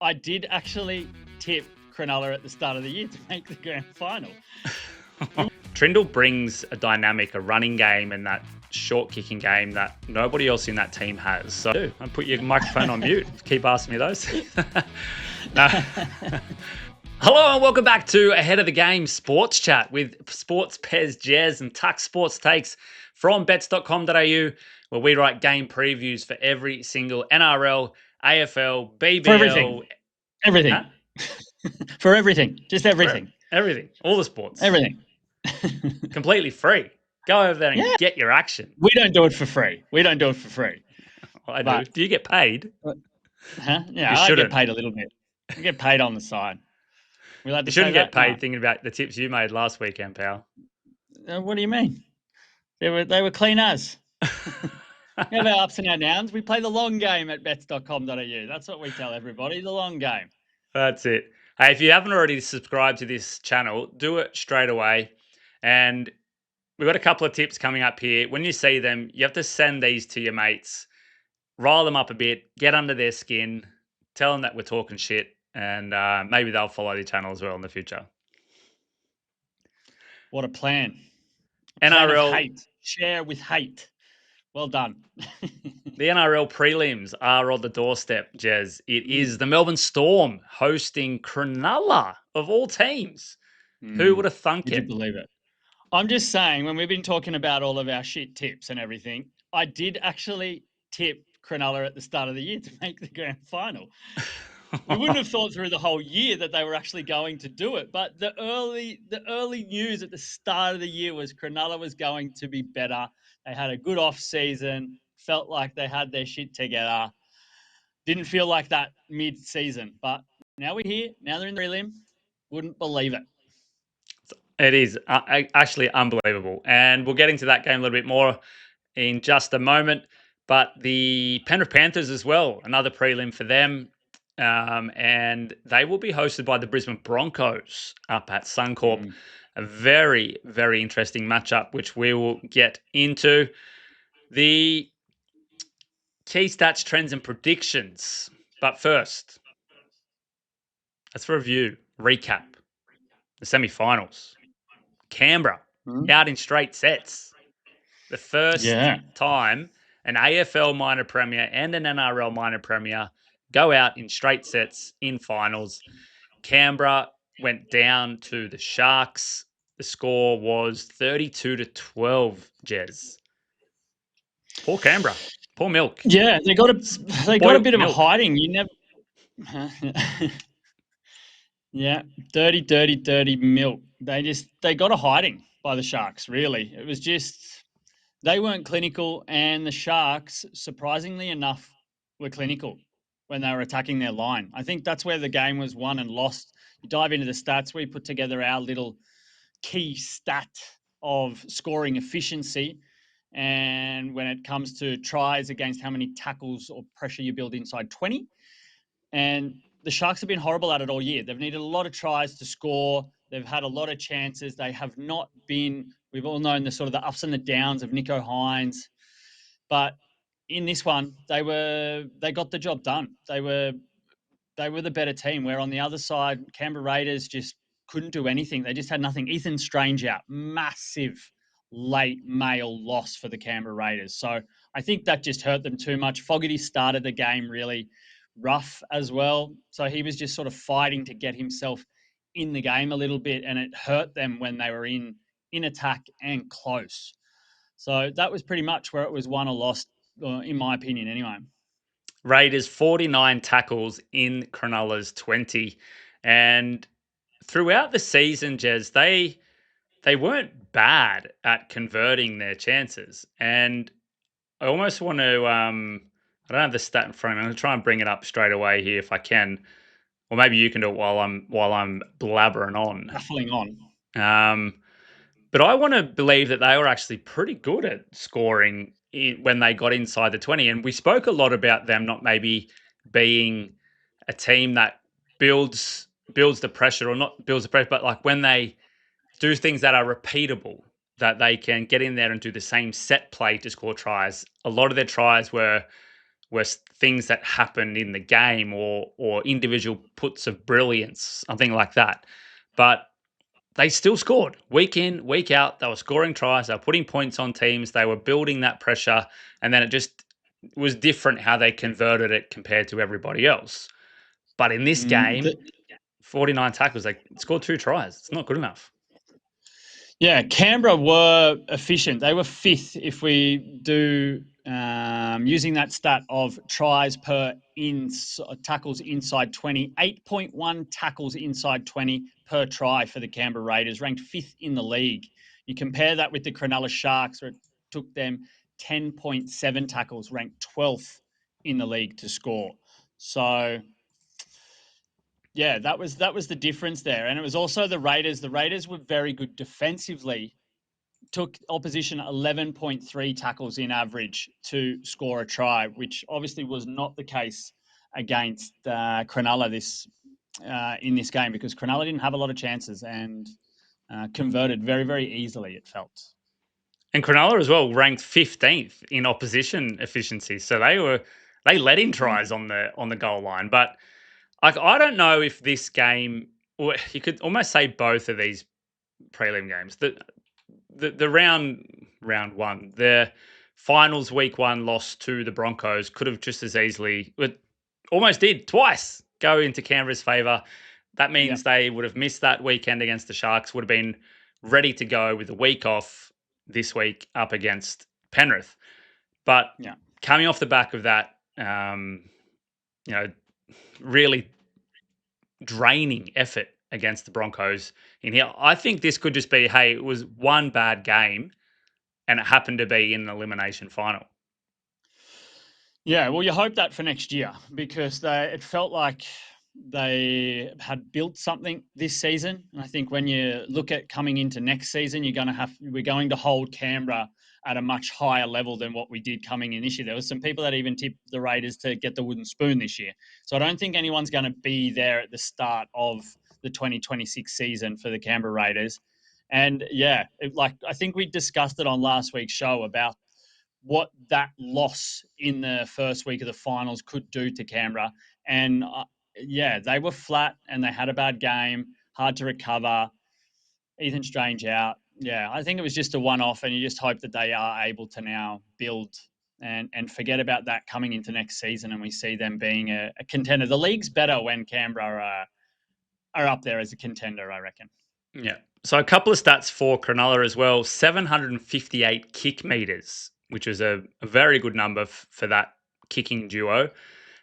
I did actually tip Cronulla at the start of the year to make the grand final. Trindle brings a dynamic, a running game, and that short kicking game that nobody else in that team has. So I put your microphone on mute. Keep asking me those. Hello and welcome back to Ahead of the Game Sports Chat with Sports Pez, Jez and Tuck Sports Takes from bets.com.au, where we write game previews for every single NRL, AFL, BBL. For everything. Huh? For everything. Just everything. Everything. All the sports. Everything. Completely free. Go over there and get your action. We don't do it for free. Well, I do. Do you get paid? Huh? Yeah, I get paid a little bit. I get paid on the side. You shouldn't get paid thinking about the tips you made last weekend, pal. What do you mean? They were clean as. We have our ups and our downs. We play the long game at bets.com.au. That's what we tell everybody, the long game. That's it. Hey, if you haven't already subscribed to this channel, do it straight away. And we've got a couple of tips coming up here. When you see them, you have to send these to your mates, rile them up a bit, get under their skin, tell them that we're talking shit, and maybe they'll follow the channel as well in the future. What a plan. NRL hate. Share with hate. Well done. The NRL prelims are on the doorstep, Jez. It is the Melbourne Storm hosting Cronulla, of all teams. Who would have thunk it? Did you believe it? I'm just saying, when we've been talking about all of our shit tips and everything, I did actually tip Cronulla at the start of the year to make the grand final. We wouldn't have thought through the whole year that they were actually going to do it, but the early news at the start of the year was Cronulla was going to be better. They had a good off season, felt like they had their shit together. Didn't feel like that mid-season, but now we're here. Now they're in the prelim. Wouldn't believe it. It is actually unbelievable. And we'll get into that game a little bit more in just a moment. But the Penrith Panthers as well, another prelim for them. And they will be hosted by the Brisbane Broncos up at Suncorp. A very, very interesting matchup, which we will get into. The key stats, trends, and predictions. But first, let's review, recap the semi-finals. Canberra out in straight sets. The first time an AFL minor premier and an NRL minor premier go out in straight sets in finals. Canberra went down to the Sharks. The score was 32-12, Jez. Poor Canberra. Poor milk. Yeah, they got a bit of a hiding. You never Yeah, dirty milk. They got a hiding by the Sharks, really. It was just they weren't clinical, and the Sharks, surprisingly enough, were clinical when they were attacking their line. I think that's where the game was won and lost. You dive into the stats, we put together our little key stat of scoring efficiency. And when it comes to tries against how many tackles or pressure you build inside 20. And the Sharks have been horrible at it all year. They've needed a lot of tries to score. They've had a lot of chances. They have not been, we've all known the sort of the ups and the downs of Nico Hines. But in this one, they got the job done. They were the better team, where on the other side, Canberra Raiders just couldn't do anything. They just had nothing. Ethan Strange out, massive late mail loss for the Canberra Raiders. So I think that just hurt them too much. Fogarty started the game really rough as well. So he was just sort of fighting to get himself in the game a little bit, and it hurt them when they were in attack and close. So that was pretty much where it was won or lost, in my opinion anyway. Raiders 49 tackles in Cronulla's 20. And throughout the season, Jez, they weren't bad at converting their chances. And I almost want to, I don't have the stat in front of me. I'm going to try and bring it up straight away here if I can. Or maybe you can do it while I'm blabbering on. Baffling on. But I want to believe that they were actually pretty good at scoring when they got inside the 20. And we spoke a lot about them not maybe being a team that builds the pressure, or not builds the pressure, but like when they do things that are repeatable, that they can get in there and do the same set play to score tries. A lot of their tries were were things that happened in the game or individual puts of brilliance, something like that. But they still scored week in, week out. They were scoring tries. They were putting points on teams. They were building that pressure. And then it just was different how they converted it compared to everybody else. But in this game, 49 tackles, they scored 2 tries. It's not good enough. Yeah, Canberra were efficient. They were fifth if we do using that stat of tries per tackles inside 20, 8.1 tackles inside 20 per try for the Canberra Raiders, ranked fifth in the league. You compare that with the Cronulla Sharks, where it took them 10.7 tackles, ranked 12th in the league to score. So yeah, that was the difference there. And it was also the Raiders. The Raiders were very good defensively, took opposition 11.3 tackles in average to score a try, which obviously was not the case against Cronulla in this game, because Cronulla didn't have a lot of chances and converted very, very easily, it felt. And Cronulla as well ranked 15th in opposition efficiency. So they let in tries on the goal line. But I don't know if this game, or you could almost say both of these prelim games, the round one, the finals week one loss to the Broncos could have just as easily, almost did twice, go into Canberra's favour. That means they would have missed that weekend against the Sharks, would have been ready to go with a week off this week up against Penrith. But coming off the back of that, really draining effort against the Broncos in here, I think this could just be, hey, it was one bad game and it happened to be in an elimination final. Yeah, well, you hope that for next year, because it felt like they had built something this season. And I think when you look at coming into next season, we're going to hold Canberra at a much higher level than what we did coming in this year. There was some people that even tipped the Raiders to get the wooden spoon this year. So I don't think anyone's going to be there at the start of the 2026 season for the Canberra Raiders. And yeah, I think we discussed it on last week's show about what that loss in the first week of the finals could do to Canberra. And they were flat and they had a bad game, hard to recover. Ethan Strange out. Yeah, I think it was just a one-off, and you just hope that they are able to now build and forget about that coming into next season, and we see them being a contender. The league's better when Canberra are up there as a contender, I reckon. Yeah. So a couple of stats for Cronulla as well. 758 kick meters, which is a very good number for that kicking duo.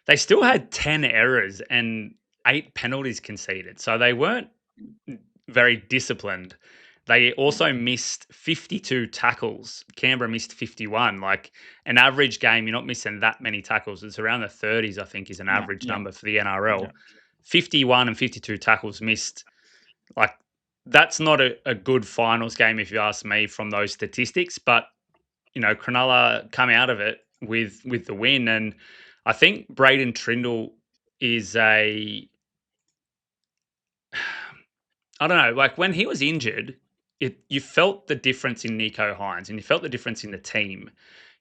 They still had 10 errors and 8 penalties conceded. So they weren't very disciplined. They also missed 52 tackles. Canberra missed 51. Like an average game, you're not missing that many tackles. It's around the 30s, I think, is an average number for the NRL. Yeah. 51 and 52 tackles missed. Like, that's not a good finals game, if you ask me, from those statistics. But, Cronulla come out of it with the win. And I think Braden Trindle is I don't know, like when he was injured, you felt the difference in Nicho Hynes and you felt the difference in the team.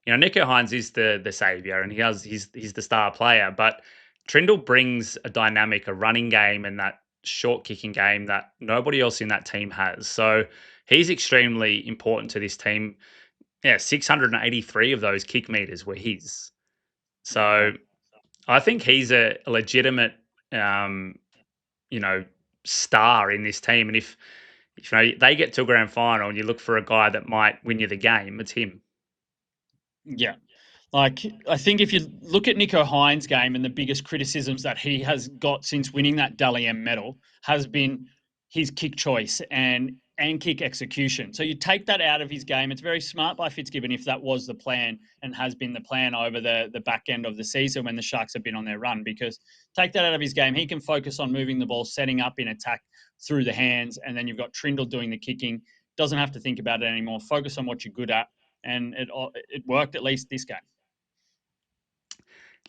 Nicho Hynes is the savior and he's the star player, but Trindle brings a dynamic, a running game and that short kicking game that nobody else in that team has. So he's extremely important to this team. Yeah, 683 of those kick meters were his. So I think he's a legitimate, star in this team. And if they get to a grand final and you look for a guy that might win you the game, it's him. Yeah. Like, I think if you look at Nicho Hynes' game, and the biggest criticisms that he has got since winning that Dally M medal has been his kick choice and kick execution. So you take that out of his game. It's very smart by Fitzgibbon if that was the plan and has been the plan over the back end of the season when the Sharks have been on their run, because take that out of his game. He can focus on moving the ball, setting up in attack through the hands, and then you've got Trindle doing the kicking. Doesn't have to think about it anymore. Focus on what you're good at. And it worked, at least this game.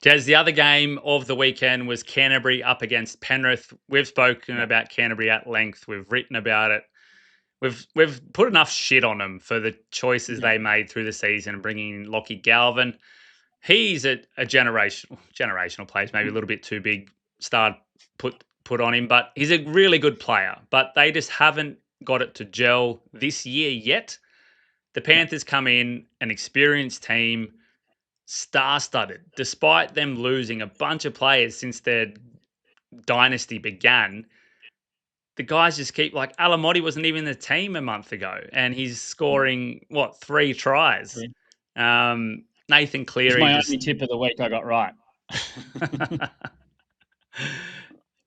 Jez, the other game of the weekend was Canterbury up against Penrith. We've spoken about Canterbury at length. We've written about it. We've put enough shit on them for the choices they made through the season, bringing in Lockie Galvin. he's a generational player, maybe a little bit too big start put on him, but he's a really good player. But they just haven't got it to gel this year yet. The Panthers come in, an experienced team, star-studded, despite them losing a bunch of players since their dynasty began. The guys just keep like Alamotti wasn't even in the team a month ago, and he's scoring 3 tries. Nathan It's Cleary my just only tip of the week I got right.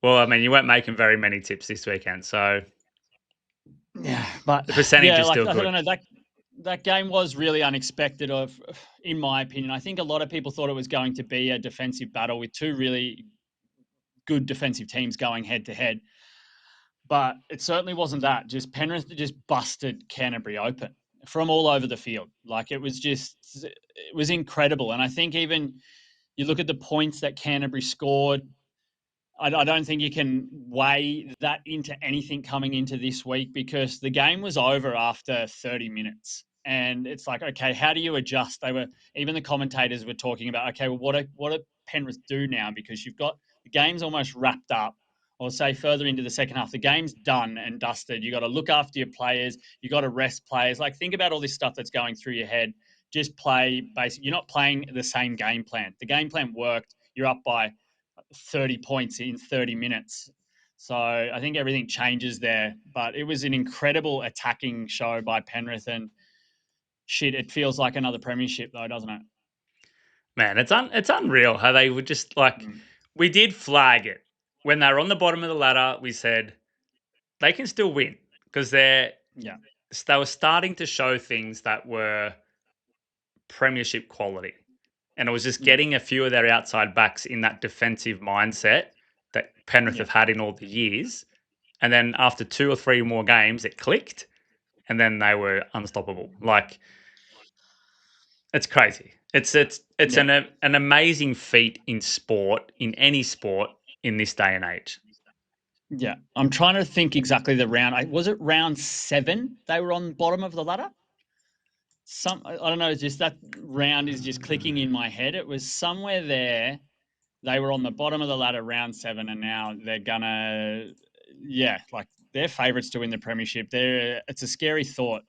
Well, I mean, you weren't making very many tips this weekend, so Yeah, but the percentage is still I good. don't know, that game was really unexpected. In my opinion, I think a lot of people thought it was going to be a defensive battle with two really good defensive teams going head to head, but it certainly wasn't that. Just Penrith just busted Canterbury open from all over the field. Like it was incredible, and I think even you look at the points that Canterbury scored. I don't think you can weigh that into anything coming into this week because the game was over after 30 minutes. And it's like, okay, how do you adjust? Even the commentators were talking about, okay, well, what do Penrith do now? Because you've got the game's almost wrapped up, or say further into the second half, the game's done and dusted. You got to look after your players. You got to rest players. Like, think about all this stuff that's going through your head. Just play basically. You're not playing the same game plan. The game plan worked. You're up by 30 points in 30 minutes. So I think everything changes there. But it was an incredible attacking show by Penrith. And shit, it feels like another premiership, though, doesn't it? Man, it's unreal how they would just like we did flag it when they were on the bottom of the ladder. We said they can still win because Yeah. they were starting to show things that were premiership quality. And it was just getting a few of their outside backs in that defensive mindset that Penrith Yeah. have had in all the years. And then after 2 or 3 more games, it clicked, and then they were unstoppable. Like it's crazy. It's Yeah. an amazing feat in sport, in any sport, in this day and age. Yeah. I'm trying to think exactly the round. Was it round 7? They were on the bottom of the ladder. I don't know. Just that round is just clicking in my head. It was somewhere there. They were on the bottom of the ladder, round 7, and now they're gonna, like they're favourites to win the premiership. It's a scary thought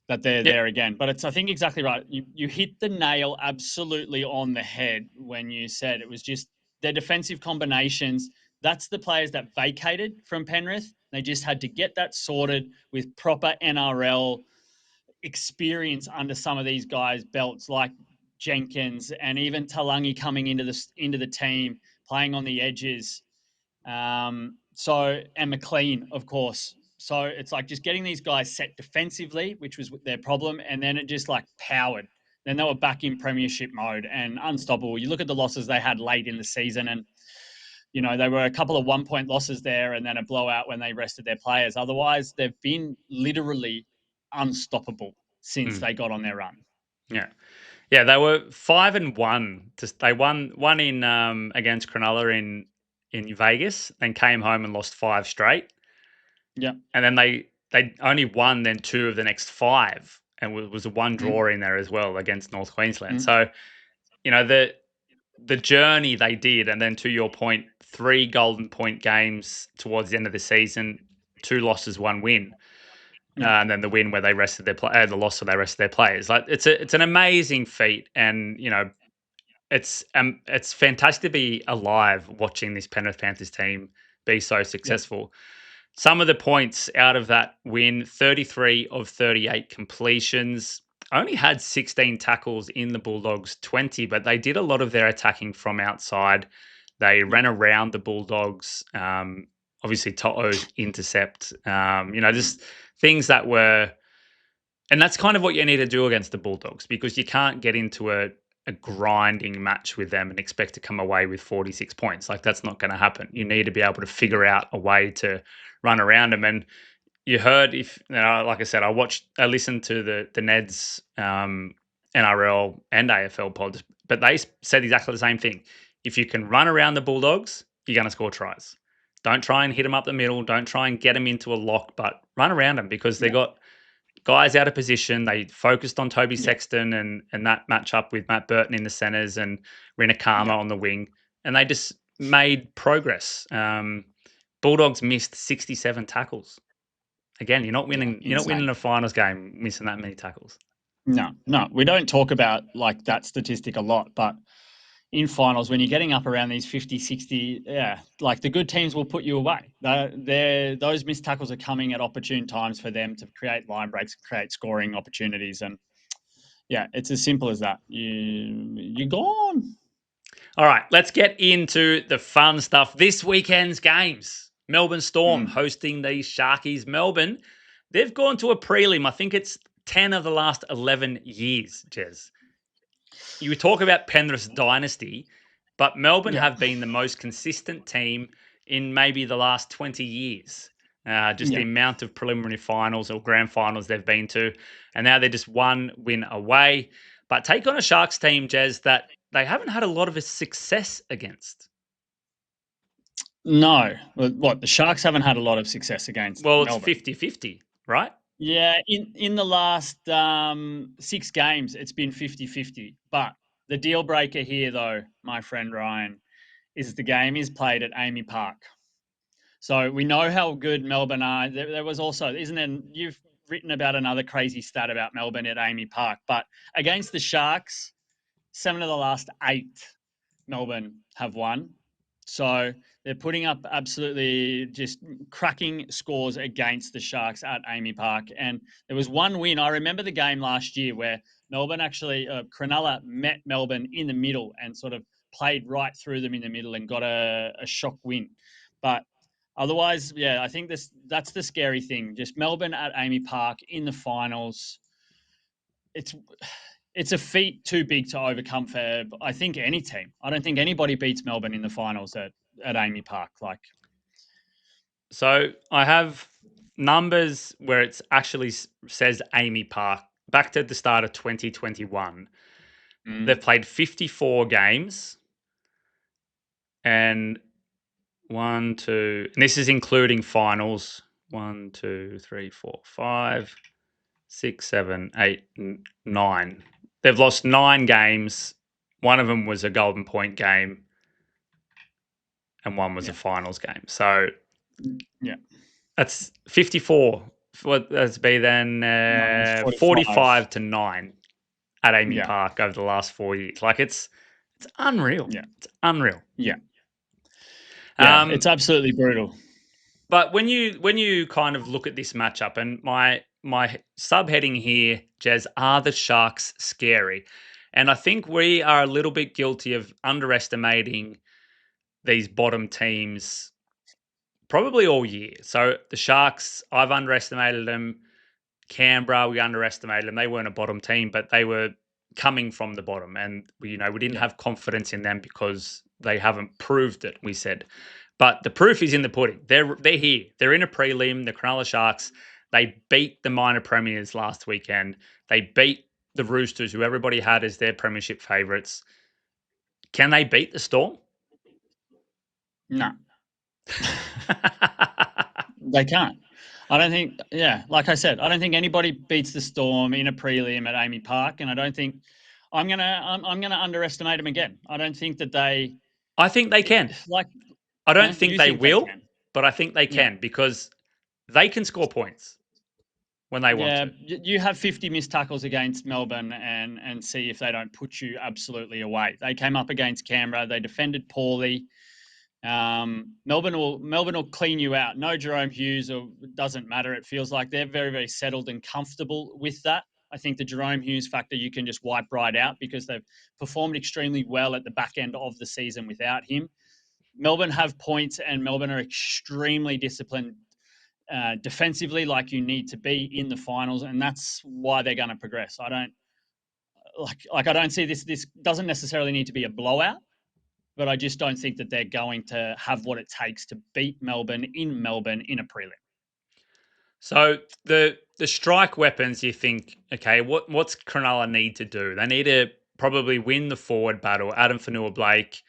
that they're Yeah, there again. But I think exactly right. You hit the nail absolutely on the head when you said it was just their defensive combinations. That's the players that vacated from Penrith. They just had to get that sorted with proper NRL experience under some of these guys' belts, like Jenkins and even Talangi coming into the team, playing on the edges. And McLean, of course. So it's like just getting these guys set defensively, which was their problem, and then it just like powered. Then they were back in premiership mode and unstoppable. You look at the losses they had late in the season, and they were a couple of 1-point losses there, and then a blowout when they rested their players. Otherwise, they've been literally unstoppable since they got on their run. yeah, yeah. They were 5-1. They won in against Cronulla in Vegas, then came home and lost 5 straight. Yeah, And then they only won then 2 of the next 5, and was a 1 draw in there as well against North Queensland. So the journey they did, and then to your point, 3 golden point games towards the end of the season, 2 losses, 1 win. And then the win where they rested the loss where they rested their players. Like it's an amazing feat, and it's fantastic to be alive watching this Penrith Panthers team be so successful. Some of the points out of that win: 33 of 38 completions. Only had 16 tackles in the Bulldogs, 20, but they did a lot of their attacking from outside. They ran around the Bulldogs. Obviously, To'o's intercept. Just things that were, and that's kind of what you need to do against the Bulldogs, because you can't get into a grinding match with them and expect to come away with 46 points. Like, that's not going to happen. You need to be able to figure out a way to run around them. And you heard, like I said, I listened to the Neds NRL and AFL pods, but they said exactly the same thing. If you can run around the Bulldogs, you're going to score tries. Don't try and hit them up the middle. Don't try and get them into a lock, but run around them, because they got guys out of position. They focused on Toby Sexton and that matchup with Matt Burton in the centres and Rinakama on the wing, and they just made progress. Bulldogs missed 67 tackles. Again, you're not winning. You're not winning a finals game missing that many tackles. No, we don't talk about like that statistic a lot, but in finals, when you're getting up around these 50, 60, like the good teams will put you away. Those missed tackles are coming at opportune times for them to create line breaks, create scoring opportunities. And it's as simple as that. You're gone. All right, let's get into the fun stuff. This weekend's games. Melbourne Storm hosting the Sharkies. Melbourne, they've gone to a prelim. I think it's 10 of the last 11 years, Jez. You talk about Penrith's dynasty, but Melbourne have been the most consistent team in maybe the last 20 years. The amount of preliminary finals or grand finals they've been to. And now they're just one win away. But take on a Sharks team, Jez, that they haven't had a lot of success against. No. What? The Sharks haven't had a lot of success against Melbourne. It's 50-50, right? Yeah, in the last 6 games, it's been 50-50. But the deal breaker here, though, my friend Ryan, is the game is played at AAMI Park. So we know how good Melbourne are. There was also, you've written about another crazy stat about Melbourne at AAMI Park. But against the Sharks, 7 of the last 8 Melbourne have won. So they're putting up absolutely just cracking scores against the Sharks at AAMI Park. And there was one win. I remember the game last year where Melbourne Cronulla met Melbourne in the middle and sort of played right through them in the middle and got a shock win. But otherwise, I think that's the scary thing. Just Melbourne at AAMI Park in the finals. It's a feat too big to overcome for, I think, any team. I don't think anybody beats Melbourne in the finals at AAMI Park. So I have numbers where it actually says AAMI Park. Back to the start of 2021, they've played 54 games, and and this is including finals. 1, 2, 3, 4, 5, 6, 7, 8, 9. They've lost 9 games. One of them was a Golden Point game, and one was a finals game. So, that's 54. What that's be then 45 to 9 at AAMI Park over the last 4 years. Like it's unreal. Yeah, it's unreal. Yeah, it's absolutely brutal. But when you kind of look at this matchup, and my subheading here, Jez, are the Sharks scary? And I think we are a little bit guilty of underestimating these bottom teams probably all year. So the Sharks, I've underestimated them. Canberra, we underestimated them. They weren't a bottom team, but they were coming from the bottom. And we didn't have confidence in them because they haven't proved it, we said. But the proof is in the pudding. They're here. They're in a prelim, the Cronulla Sharks. They beat the minor premiers last weekend. They beat the Roosters, who everybody had as their premiership favourites. Can they beat the Storm? No. They can't. I don't think, like I said, I don't think anybody beats the Storm in a prelim at AAMI Park, and I don't think I'm gonna underestimate them again. I don't think that they. I think they can. I don't think they will, but I think they can because they can score points when they want to. You have 50 missed tackles against Melbourne and see if they don't put you absolutely away. They came up against Canberra. They defended poorly. Melbourne will clean you out. No Jerome Hughes, or it doesn't matter. It feels like they're very, very settled and comfortable with that. I think the Jerome Hughes factor you can just wipe right out because they've performed extremely well at the back end of the season without him. Melbourne have points, and Melbourne are extremely disciplined defensively, like you need to be in the finals, and that's why they're going to progress. I don't see this. This doesn't necessarily need to be a blowout, but I just don't think that they're going to have what it takes to beat Melbourne in a prelim. So the strike weapons, you think, okay, what's Cronulla need to do? They need to probably win the forward battle. Adam Fanua-Blake,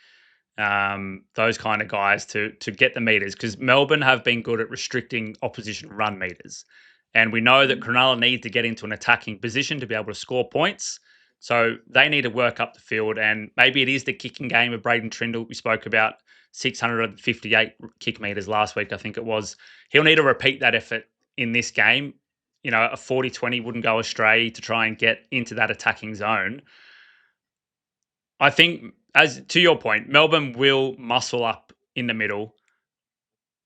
those kind of guys to get the meters, because Melbourne have been good at restricting opposition run meters. And we know that Cronulla need to get into an attacking position to be able to score points. So they need to work up the field. And maybe it is the kicking game of Braden Trindle. We spoke about 658 kick meters last week, I think it was. He'll need to repeat that effort in this game. You know, a 40-20 wouldn't go astray to try and get into that attacking zone. I think, as to your point, Melbourne will muscle up in the middle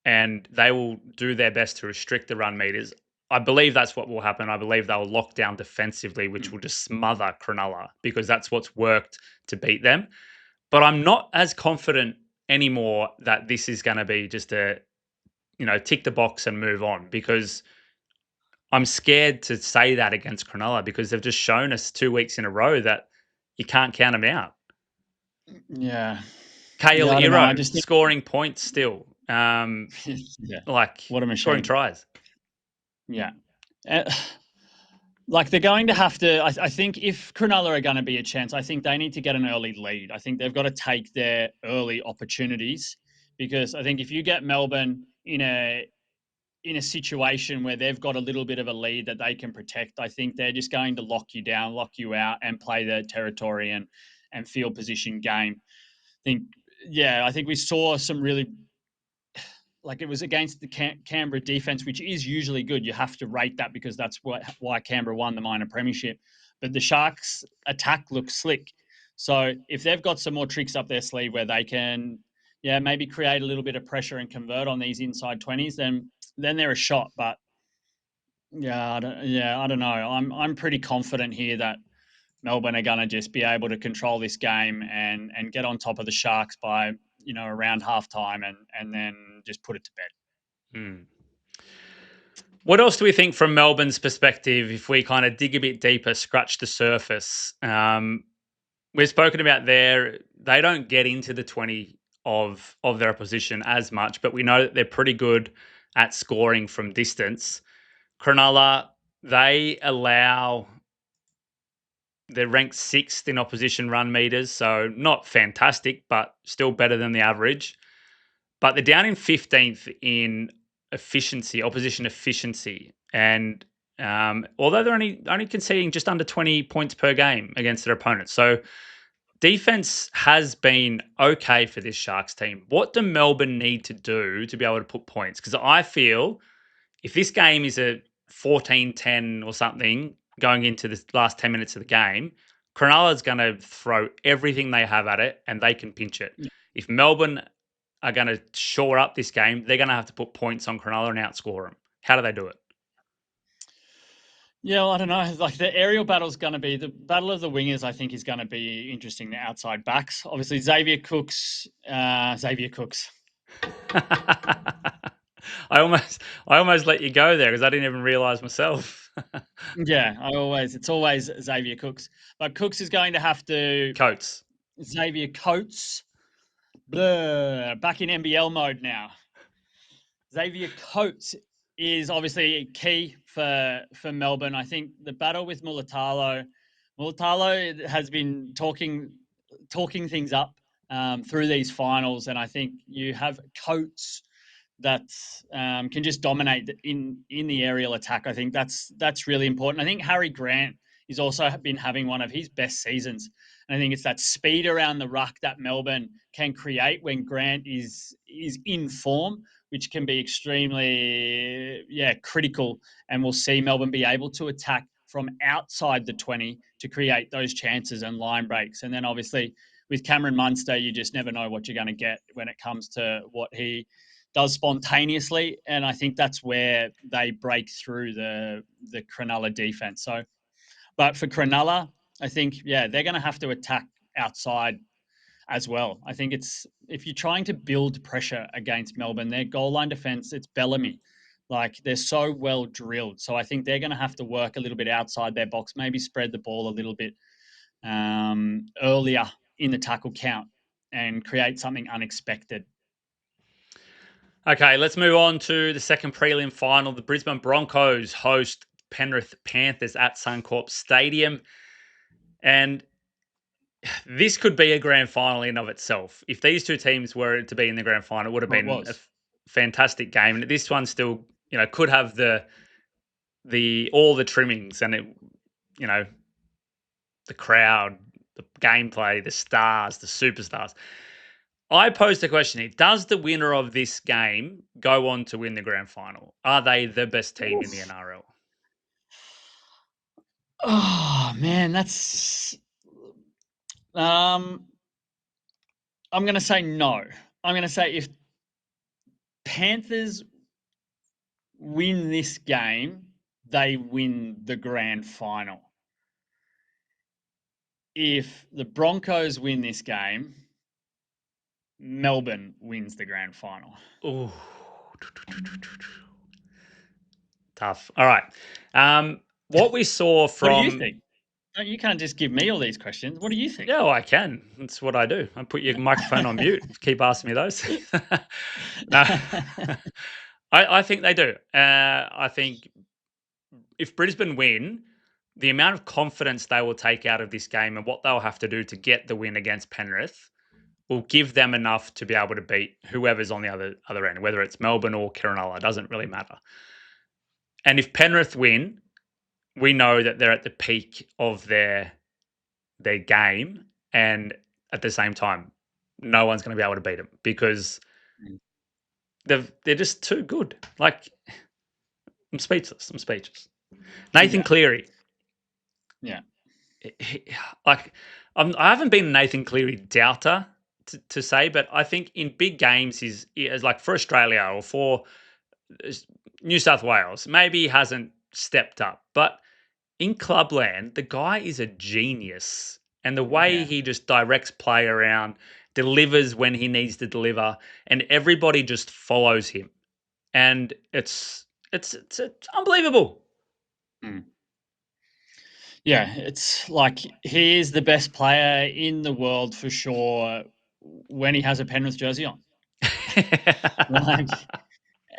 and they will do their best to restrict the run meters. I believe that's what will happen. I believe they'll lock down defensively, which will just smother Cronulla because that's what's worked to beat them. But I'm not as confident anymore that this is going to be just a, tick the box and move on, because I'm scared to say that against Cronulla because they've just shown us 2 weeks in a row that you can't count them out. Yeah. Kale I don't know. I Iro just think, scoring points still. Like what a machine. scoring tries. Yeah. Like they're going to have to, I think if Cronulla are going to be a chance, I think they need to get an early lead. I think they've got to take their early opportunities, because I think if you get Melbourne in a situation where they've got a little bit of a lead that they can protect, I think they're just going to lock you down, lock you out, and play the territory and field position game. I think we saw some really, like, it was against the Canberra defense, which is usually good. You have to rate that because that's why Canberra won the minor premiership. But the Sharks' attack looks slick. So if they've got some more tricks up their sleeve where they can, maybe create a little bit of pressure and convert on these inside 20s, then they're a shot. But I don't know. I'm pretty confident here that Melbourne are going to just be able to control this game and get on top of the Sharks by around halftime and then just put it to bed. What else do we think from Melbourne's perspective if we kind of dig a bit deeper, scratch the surface? We've spoken about they don't get into the 20 of their opposition as much, but we know that they're pretty good at scoring from distance. Cronulla, they're ranked 6th in opposition run meters, so not fantastic, but still better than the average. But they're down in 15th in opposition efficiency. And although they're only conceding just under 20 points per game against their opponents. So defense has been okay for this Sharks team. What do Melbourne need to do to be able to put points? Because I feel if this game is a 14-10 or something going into the last 10 minutes of the game, Cronulla's going to throw everything they have at it and they can pinch it. Yeah. If Melbourne are going to shore up this game, they're going to have to put points on Cronulla and outscore them. How do they do it? Yeah, well, I don't know. Like the aerial battle's going to be the battle of the wingers. I think is going to be interesting. The outside backs, obviously, Xavier Cooks. I almost let you go there because I didn't even realise myself. Yeah, it's always Xavier Cooks, but Cooks is going to have to Coates. Xavier Coates. Back in NBL mode now. Xavier Coates is obviously key for Melbourne. I think the battle with Mulatalo has been talking things up through these finals, and I think you have Coates that can just dominate in the aerial attack. I think that's really important. I think Harry Grant has also been having one of his best seasons. And I think it's that speed around the ruck that Melbourne can create when Grant is in form, which can be extremely critical. And we'll see Melbourne be able to attack from outside the 20 to create those chances and line breaks. And then obviously with Cameron Munster, you just never know what you're going to get when it comes to what he does spontaneously. And I think that's where they break through the Cronulla defense. So, but for Cronulla, I think, they're going to have to attack outside as well. I think if you're trying to build pressure against Melbourne, their goal line defense, it's Bellamy. Like they're so well drilled. So I think they're going to have to work a little bit outside their box, maybe spread the ball a little bit earlier in the tackle count and create something unexpected. Okay, let's move on to the second prelim final. The Brisbane Broncos host Penrith Panthers at Suncorp Stadium. And this could be a grand final in of itself. If these two teams were to be in the grand final, it would have been a fantastic game. And this one still, could have the all the trimmings and it, you know, the crowd, the gameplay, the stars, the superstars. I posed the question here: does the winner of this game go on to win the grand final? Are they the best team in the Oof. NRL? Oh man, that's I'm going to say no. I'm going to say if Panthers win this game, they win the grand final. If the Broncos win this game, Melbourne wins the grand final. Ooh. Tough. All right. What we saw What do you from... think? You can't just give me all these questions. What do you think? Yeah, well, I can. That's what I do. I put your microphone on mute. Keep asking me those. No, I think they do. I think if Brisbane win, the amount of confidence they will take out of this game and what they'll have to do to get the win against Penrith will give them enough to be able to beat whoever's on the other end, whether it's Melbourne or Cronulla. It doesn't really matter. And if Penrith win, we know that they're at the peak of their game, and at the same time, no one's going to be able to beat them because they're just too good. Like, I'm speechless. Nathan Yeah. Cleary. Yeah. Like, I haven't been a Nathan Cleary doubter to say, but I think in big games, he's like for Australia or for New South Wales, maybe he hasn't stepped up. But in clubland, the guy is a genius. And the way Yeah. he just directs play around, delivers when he needs to deliver, and everybody just follows him. And it's unbelievable. Mm. Yeah, it's like he is the best player in the world for sure when he has a Penrith jersey on. Like,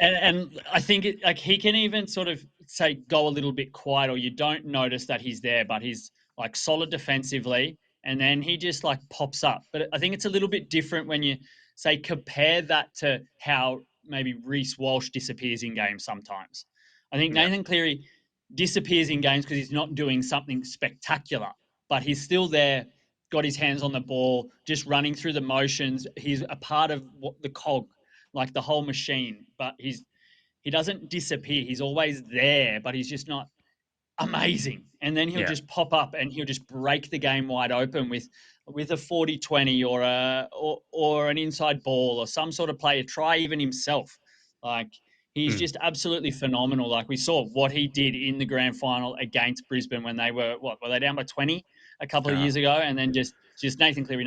and I think like he can even sort of say go a little bit quiet, or you don't notice that he's there, but he's like solid defensively, and then he just like pops up. But I think it's a little bit different when you say compare that to how maybe Reece Walsh disappears in games sometimes. I think Yeah. Nathan Cleary disappears in games because he's not doing something spectacular, but he's still there, got his hands on the ball, just running through the motions. He's a part of the cog, like the whole machine, but he doesn't disappear. He's always there, but he's just not amazing. And then he'll Yeah. just pop up and he'll just break the game wide open with a 40-20 or an inside ball or some sort of play, try even himself. Like, he's Mm. just absolutely phenomenal. Like, we saw what he did in the grand final against Brisbane when they were they down by 20 a couple of Uh, years ago, and then just Nathan Cleary,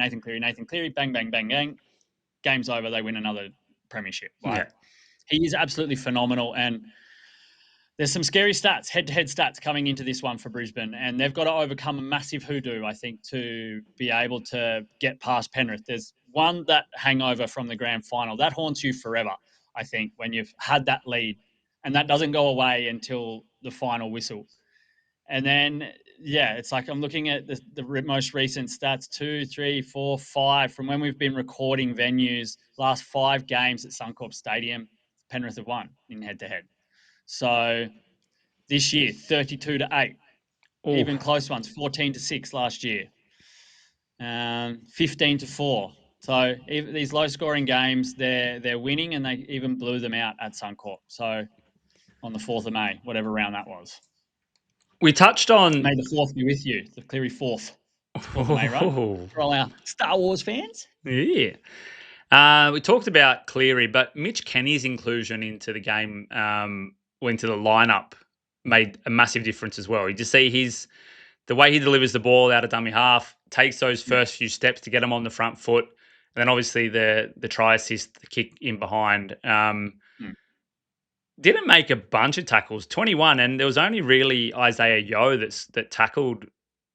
bang, bang, bang, bang, game's over. They win another premiership. Like, yeah. he is absolutely phenomenal. And there's some scary stats, head-to-head stats coming into this one for Brisbane, and they've got to overcome a massive hoodoo, I think, to be able to get past Penrith. There's one, that hangover from the grand final that haunts you forever, I think, when you've had that lead, and that doesn't go away until the final whistle. And then, yeah, it's like I'm looking at the most recent stats: 2, 3, 4, 5 from when we've been recording venues. Last 5 games at Suncorp Stadium, Penrith have won in head-to-head. So this year, 32-8, Oh, even close ones, 14-6 last year, 15-4. So even these low-scoring games, they're winning, and they even blew them out at Suncorp. So on the 4th of May, whatever round that was. we touched on... May the 4th be with you. The Cleary 4th. It's 4th of May, right? For all our Star Wars fans. Yeah. We talked about Cleary, but Mitch Kenny's inclusion into the game, into the lineup, made a massive difference as well. You just see the way he delivers the ball out of dummy half, takes those first few steps to get him on the front foot, and then obviously the try assist, the kick in behind. Mm. Didn't make a bunch of tackles, 21, and there was only really Isaiah Yeo that tackled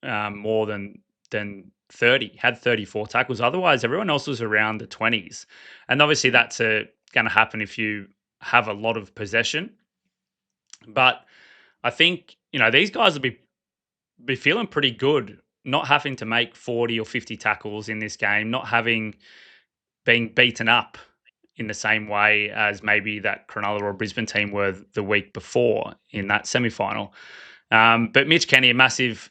more than 30, had 34 tackles. Otherwise, everyone else was around the 20s. And obviously that's going to happen if you have a lot of possession. But I think, these guys will be feeling pretty good not having to make 40 or 50 tackles in this game, not having been beaten up in the same way as maybe that Cronulla or Brisbane team were the week before in that semi-final. But Mitch Kenny, a massive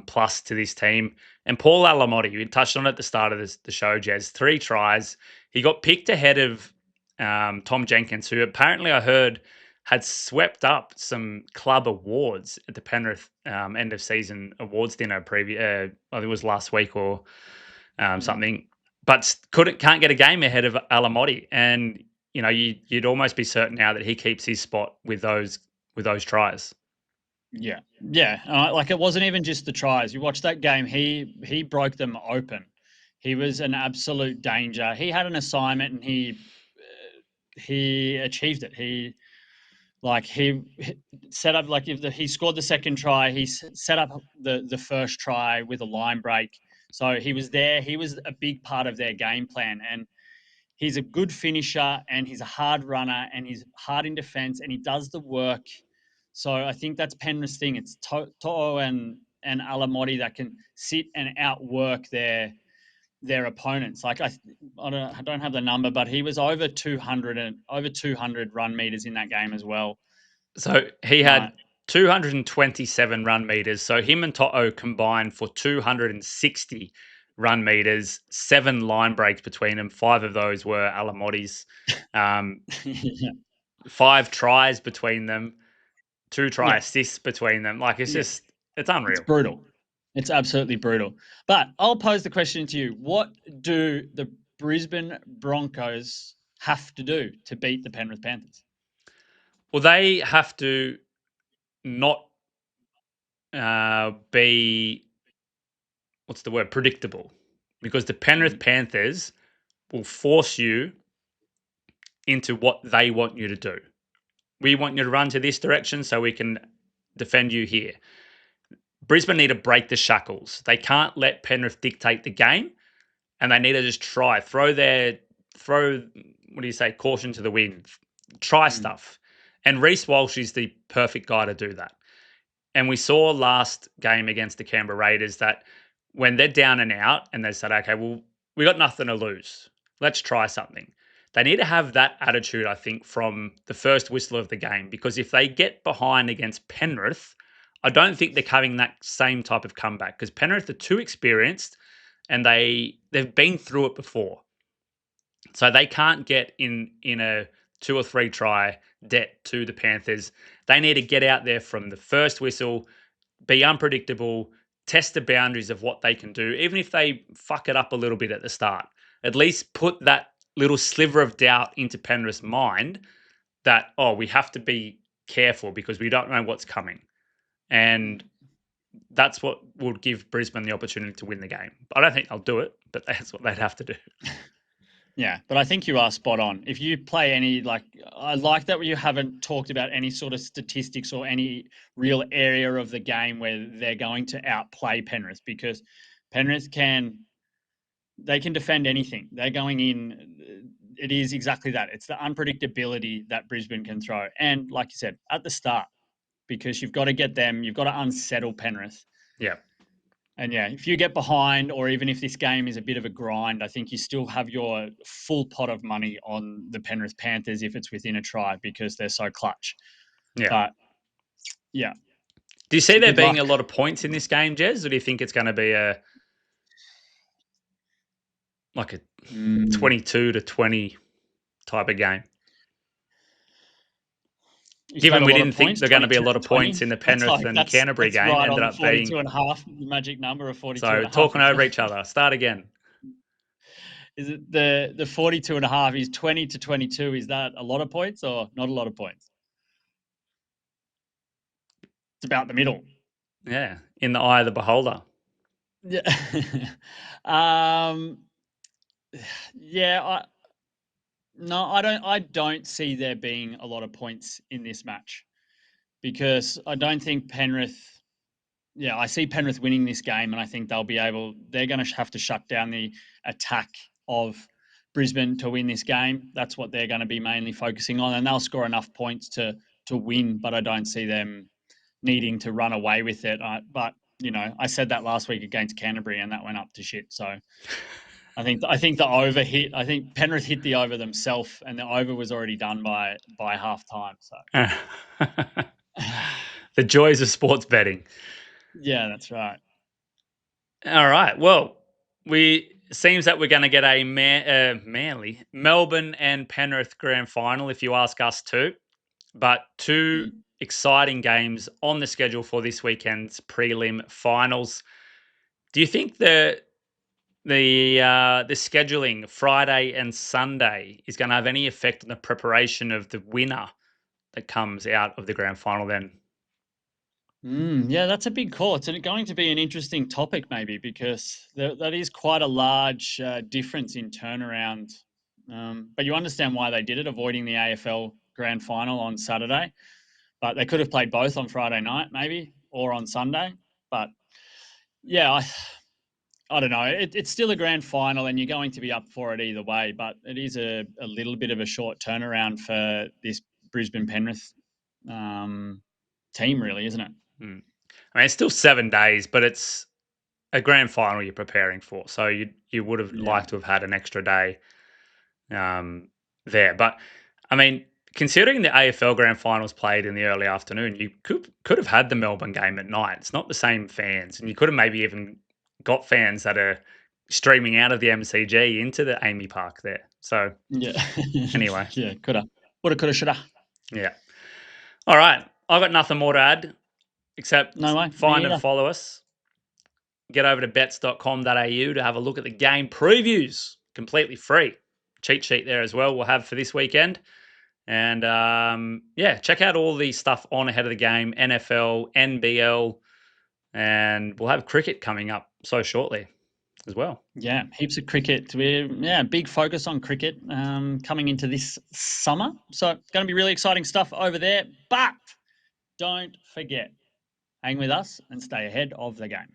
plus to this team. And Paul Alamotti, you touched on it at the start of the show, Jez, 3 tries. He got picked ahead of Tom Jenkins, who apparently I heard had swept up some club awards at the Penrith end of season awards dinner I think it was last week or something, but can't get a game ahead of Alamotti. And you'd almost be certain now that he keeps his spot with those tries. Yeah. Like it wasn't even just the tries. You watch that game; he broke them open. He was an absolute danger. He had an assignment and he achieved it. He set up, like, if he scored the second try, he set up the first try with a line break. So he was there. He was a big part of their game plan, and he's a good finisher, and he's a hard runner, and he's hard in defense, and he does the work. So I think that's Penrith's thing. It's To'o and Alamotti that can sit and outwork their opponents. Like I don't have the number, but he was over 200 run meters in that game as well. So he had 227 run meters. So him and To'o combined for 260 run meters, 7 line breaks between them. 5 of those were Alamotti's. 5 tries between them, 2 try assists between them. Like it's unreal. It's brutal. It's absolutely brutal. But I'll pose the question to you. What do the Brisbane Broncos have to do to beat the Penrith Panthers? Well, they have to not be, what's the word, predictable. Because the Penrith Panthers will force you into what they want you to do. We want you to run to this direction so we can defend you here. Brisbane need to break the shackles. They can't let Penrith dictate the game, and they need to just throw caution to the wind. Try stuff. And Reece Walsh is the perfect guy to do that. And we saw last game against the Canberra Raiders that when they're down and out and they said, okay, well, we got nothing to lose. Let's try something. They need to have that attitude, I think, from the first whistle of the game, because if they get behind against Penrith, I don't think they're having that same type of comeback, because Penrith are too experienced and they've been through it before. So they can't get in a 2 or 3 try debt to the Panthers. They need to get out there from the first whistle, be unpredictable, test the boundaries of what they can do, even if they fuck it up a little bit at the start. At least put that little sliver of doubt into Penrith's mind that, we have to be careful because we don't know what's coming. And that's what would give Brisbane the opportunity to win the game. I don't think they'll do it, but that's what they'd have to do. Yeah, but I think you are spot on. If you play I like that you haven't talked about any sort of statistics or any real area of the game where they're going to outplay Penrith, because Penrith can defend anything. They're going in. It is exactly that. It's the unpredictability that Brisbane can throw. And like you said, at the start, because you've got to get them, you've got to unsettle Penrith. Yeah. And if you get behind, or even if this game is a bit of a grind, I think you still have your full pot of money on the Penrith Panthers if it's within a try, because they're so clutch. Yeah. But, do you see there being a lot of points in this game, Jez? Or do you think it's going to be a 22-20 type of game? Given we didn't think there are going to be a lot of points in the Penrith and Canterbury game, right, ended up being 42.5, the magic number of 42. So talking over each other. Start again. Is it the 42.5 is 20-22? Is that a lot of points or not a lot of points? It's about the middle. Yeah, in the eye of the beholder. Yeah. I don't see there being a lot of points in this match, because I don't think Penrith. I see Penrith winning this game, and I think they're going to have to shut down the attack of Brisbane to win this game. That's what they're going to be mainly focusing on, and they'll score enough points to win, but I don't see them needing to run away with it. But I said that last week against Canterbury, and that went up to shit. So I think the over hit. I think Penrith hit the over themselves, and the over was already done by half time. So The joys of sports betting. yeah, that's right. All right. Well, seems that we're going to get a Manly, Melbourne and Penrith grand final, if you ask us too. But two exciting games on the schedule for this weekend's prelim finals. Do you think the scheduling Friday and Sunday is going to have any effect on the preparation of the winner that comes out of the grand final then? Yeah, that's a big call. It's going to be an interesting topic, maybe, because that is quite a large difference in turnaround. But you understand why they did it, avoiding the AFL grand final on Saturday. But they could have played both on Friday night, maybe, or on Sunday. But yeah, I don't know. It's still a grand final, and you're going to be up for it either way. But it is a little bit of a short turnaround for this Brisbane Penrith team, really, isn't it? I mean, it's still 7 days, but it's a grand final you're preparing for. So you would have liked to have had an extra day there. But I mean, considering the AFL grand finals played in the early afternoon, you could have had the Melbourne game at night. It's not the same fans, and you could have maybe even got fans that are streaming out of the MCG into the AAMI Park there. So yeah. Anyway, yeah, coulda, woulda, coulda, shoulda. Yeah. All right, I've got nothing more to add except No way. find and follow us. Get over to bets.com.au to have a look at the game previews, completely free. Cheat sheet there as well we'll have for this weekend. And check out all the stuff on ahead of the game, NFL, NBL, and we'll have cricket coming up so shortly as well. Yeah, heaps of cricket. We're big focus on cricket coming into this summer. So it's going to be really exciting stuff over there. But don't forget, hang with us and stay ahead of the game.